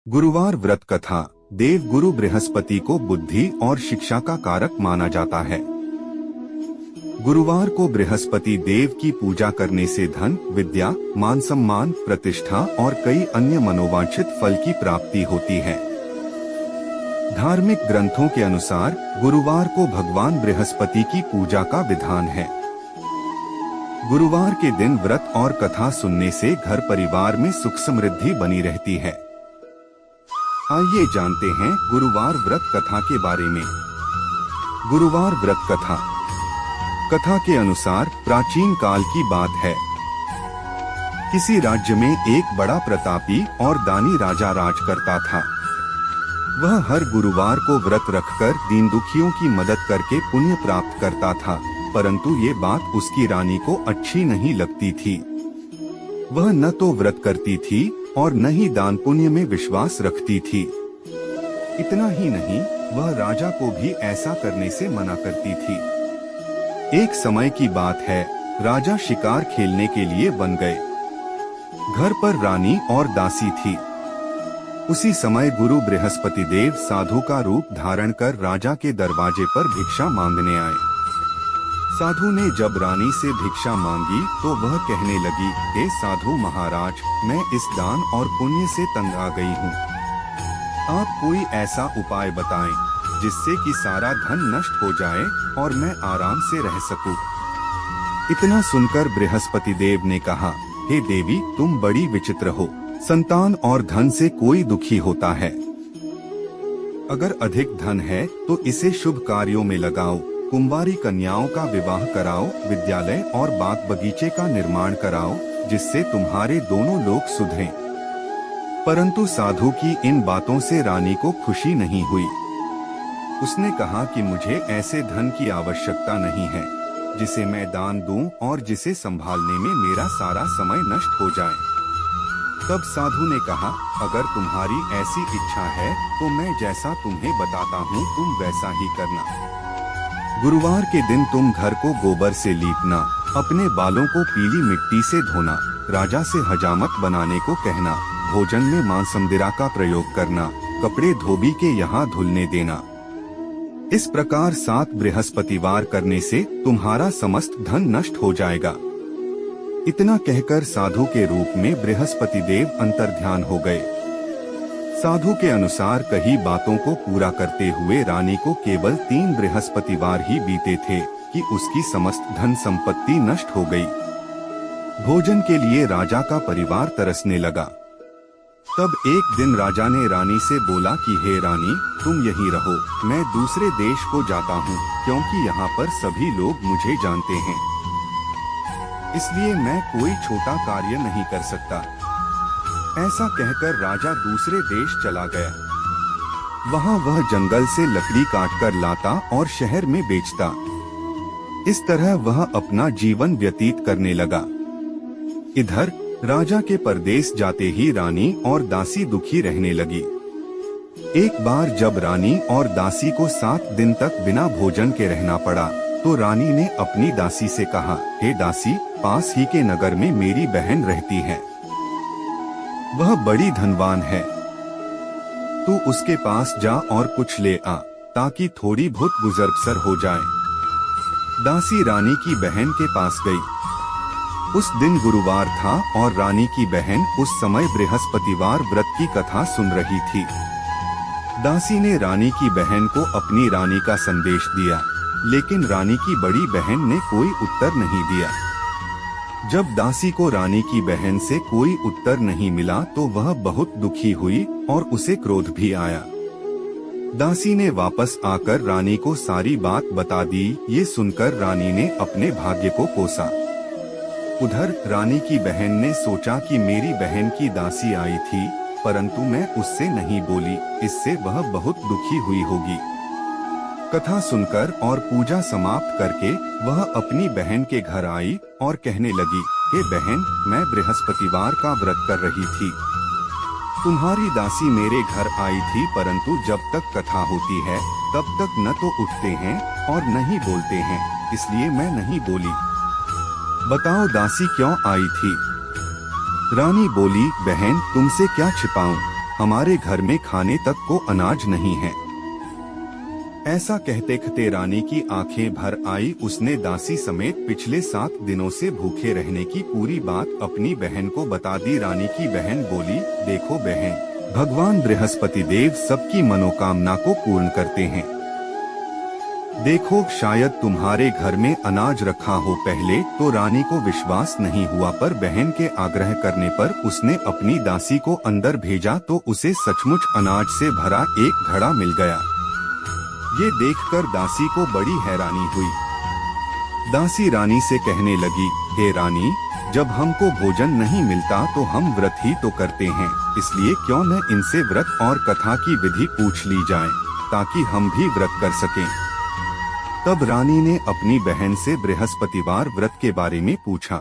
गुरुवार व्रत कथा। देव गुरु बृहस्पति को बुद्धि और शिक्षा का कारक माना जाता है। गुरुवार को बृहस्पति देव की पूजा करने से धन, विद्या, मान सम्मान, प्रतिष्ठा और कई अन्य मनोवांछित फल की प्राप्ति होती है। धार्मिक ग्रंथों के अनुसार गुरुवार को भगवान बृहस्पति की पूजा का विधान है। गुरुवार के दिन व्रत और कथा सुनने से घर परिवार में सुख समृद्धि बनी रहती है। आइए जानते हैं गुरुवार व्रत कथा के बारे में। गुरुवार व्रत कथा। कथा के अनुसार प्राचीन काल की बात है। किसी राज्य में एक बड़ा प्रतापी और दानी राजा राज करता था। वह हर गुरुवार को व्रत रखकर दीन दुखियों की मदद करके पुण्य प्राप्त करता था, परंतु ये बात उसकी रानी को अच्छी नहीं लगती थी। वह न तो व्रत करती थी और न ही दान पुण्य में विश्वास रखती थी। इतना ही नहीं, वह राजा को भी ऐसा करने से मना करती थी। एक समय की बात है, राजा शिकार खेलने के लिए बन गए। घर पर रानी और दासी थी। उसी समय गुरु बृहस्पति देव साधु का रूप धारण कर राजा के दरवाजे पर भिक्षा मांगने आए। साधु ने जब रानी से भिक्षा मांगी तो वह कहने लगी, हे साधु महाराज, मैं इस दान और पुण्य से तंग आ गई हूँ। आप कोई ऐसा उपाय बताएं जिससे कि सारा धन नष्ट हो जाए और मैं आराम से रह सकूं। इतना सुनकर बृहस्पति देव ने कहा, हे देवी, तुम बड़ी विचित्र हो। संतान और धन से कोई दुखी होता है। अगर अधिक धन है तो इसे शुभ कार्यों में लगाओ, कुंवारी कन्याओं का विवाह कराओ, विद्यालय और बाग बगीचे का निर्माण कराओ, जिससे तुम्हारे दोनों लोग सुधरें। परंतु साधु की इन बातों से रानी को खुशी नहीं हुई। उसने कहा कि मुझे ऐसे धन की आवश्यकता नहीं है जिसे मैं दान दूं और जिसे संभालने में मेरा सारा समय नष्ट हो जाए। तब साधु ने कहा, अगर तुम्हारी ऐसी इच्छा है तो मैं जैसा तुम्हें बताता हूँ तुम वैसा ही करना। गुरुवार के दिन तुम घर को गोबर से लीपना, अपने बालों को पीली मिट्टी से धोना, राजा से हजामत बनाने को कहना, भोजन में मांसमदिरा का प्रयोग करना, कपड़े धोबी के यहाँ धुलने देना। इस प्रकार 7 बृहस्पतिवार करने से तुम्हारा समस्त धन नष्ट हो जाएगा। इतना कहकर साधु के रूप में बृहस्पति देव अंतर्ध्यान हो गए। साधु के अनुसार कही बातों को पूरा करते हुए रानी को केवल 3 बृहस्पतिवार ही बीते थे कि उसकी समस्त धन संपत्ति नष्ट हो गई। भोजन के लिए राजा का परिवार तरसने लगा। तब एक दिन राजा ने रानी से बोला कि हे रानी, तुम यहीं रहो, मैं दूसरे देश को जाता हूँ, क्योंकि यहाँ पर सभी लोग मुझे जानते हैं। इसलिए मैं कोई छोटा कार्य नहीं कर सकता। ऐसा कहकर राजा दूसरे देश चला गया। वहाँ वह जंगल से लकड़ी काटकर लाता और शहर में बेचता। इस तरह वह अपना जीवन व्यतीत करने लगा। इधर राजा के परदेश जाते ही रानी और दासी दुखी रहने लगी। एक बार जब रानी और दासी को 7 दिन तक बिना भोजन के रहना पड़ा तो रानी ने अपनी दासी से कहा, हे दासी, पास ही के नगर में मेरी बहन रहती है। वह बड़ी धनवान है। तू उसके पास जा और कुछ ले आ, ताकि थोड़ी बहुत गुजर बसर हो जाए। दासी रानी की बहन के पास गई। उस दिन गुरुवार था और रानी की बहन उस समय बृहस्पतिवार व्रत की कथा सुन रही थी। दासी ने रानी की बहन को अपनी रानी का संदेश दिया, लेकिन रानी की बड़ी बहन ने कोई उत्तर नहीं दिया। जब दासी को रानी की बहन से कोई उत्तर नहीं मिला तो वह बहुत दुखी हुई और उसे क्रोध भी आया। दासी ने वापस आकर रानी को सारी बात बता दी। ये सुनकर रानी ने अपने भाग्य को कोसा। उधर रानी की बहन ने सोचा कि मेरी बहन की दासी आई थी, परंतु मैं उससे नहीं बोली, इससे वह बहुत दुखी हुई होगी। कथा सुनकर और पूजा समाप्त करके वह अपनी बहन के घर आई और कहने लगी, हे बहन, मैं बृहस्पतिवार का व्रत कर रही थी। तुम्हारी दासी मेरे घर आई थी, परंतु जब तक कथा होती है तब तक न तो उठते हैं और न ही बोलते हैं, इसलिए मैं नहीं बोली। बताओ दासी क्यों आई थी? रानी बोली, बहन, तुमसे क्या छिपाऊं, हमारे घर में खाने तक को अनाज नहीं है। ऐसा कहते कहते रानी की आंखें भर आई। उसने दासी समेत पिछले 7 दिनों से भूखे रहने की पूरी बात अपनी बहन को बता दी। रानी की बहन बोली, देखो बहन, भगवान बृहस्पति देव सबकी मनोकामना को पूर्ण करते हैं। देखो शायद तुम्हारे घर में अनाज रखा हो। पहले तो रानी को विश्वास नहीं हुआ, पर बहन के आग्रह करने पर उसने अपनी दासी को अंदर भेजा तो उसे सचमुच अनाज से भरा एक घड़ा मिल गया। ये देखकर दासी को बड़ी हैरानी हुई। दासी रानी से कहने लगी, हे रानी, जब हमको भोजन नहीं मिलता तो हम व्रत ही तो करते हैं, इसलिए क्यों न इनसे व्रत और कथा की विधि पूछ ली जाए ताकि हम भी व्रत कर सकें। तब रानी ने अपनी बहन से बृहस्पतिवार व्रत के बारे में पूछा।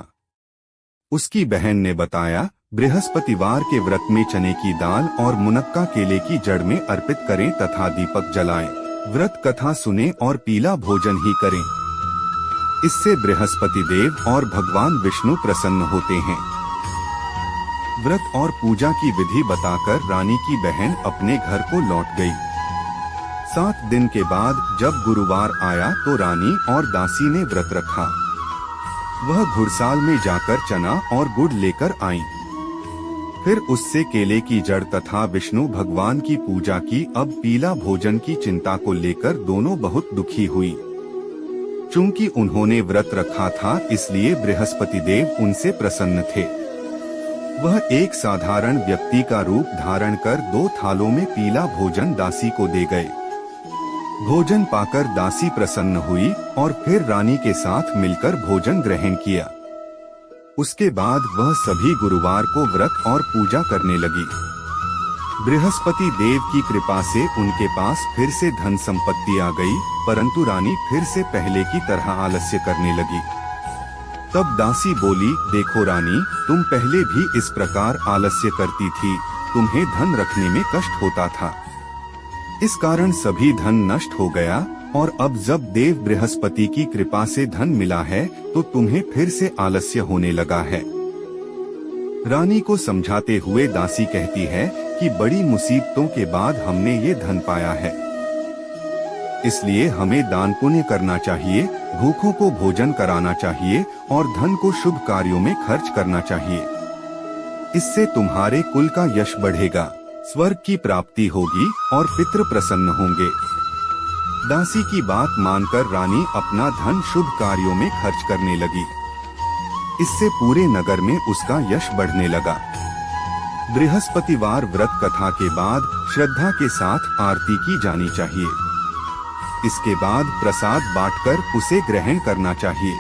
उसकी बहन ने बताया, बृहस्पतिवार के व्रत में चने की दाल और मुनक्का केले की जड़ में अर्पित करें तथा दीपक जलाएं, व्रत कथा सुने और पीला भोजन ही करें। इससे बृहस्पति देव और भगवान विष्णु प्रसन्न होते हैं। व्रत और पूजा की विधि बताकर रानी की बहन अपने घर को लौट गई। 7 दिन के बाद जब गुरुवार आया तो रानी और दासी ने व्रत रखा। वह घुड़साल में जाकर चना और गुड़ लेकर आईं। फिर उससे केले की जड़ तथा विष्णु भगवान की पूजा की। अब पीला भोजन की चिंता को लेकर दोनों बहुत दुखी हुई। चूंकि उन्होंने व्रत रखा था इसलिए बृहस्पति देव उनसे प्रसन्न थे। वह एक साधारण व्यक्ति का रूप धारण कर 2 थालों में पीला भोजन दासी को दे गए। भोजन पाकर दासी प्रसन्न हुई और फिर रानी के साथ मिलकर भोजन ग्रहण किया। उसके बाद वह सभी गुरुवार को व्रत और पूजा करने लगी। बृहस्पति देव की कृपा से उनके पास फिर से धन संपत्ति आ गई, परंतु रानी फिर से पहले की तरह आलस्य करने लगी। तब दासी बोली, देखो रानी, तुम पहले भी इस प्रकार आलस्य करती थी, तुम्हें धन रखने में कष्ट होता था, इस कारण सभी धन नष्ट हो गया, और अब जब देव बृहस्पति की कृपा से धन मिला है तो तुम्हें फिर से आलस्य होने लगा है। रानी को समझाते हुए दासी कहती है कि बड़ी मुसीबतों के बाद हमने ये धन पाया है, इसलिए हमें दान पुण्य करना चाहिए, भूखों को भोजन कराना चाहिए और धन को शुभ कार्यों में खर्च करना चाहिए। इससे तुम्हारे कुल का यश बढ़ेगा, स्वर्ग की प्राप्ति होगी और पितृ प्रसन्न होंगे। दासी की बात मानकर रानी अपना धन शुभ कार्यों में खर्च करने लगी। इससे पूरे नगर में उसका यश बढ़ने लगा। बृहस्पतिवार व्रत कथा के बाद श्रद्धा के साथ आरती की जानी चाहिए। इसके बाद प्रसाद बांटकर उसे ग्रहण करना चाहिए।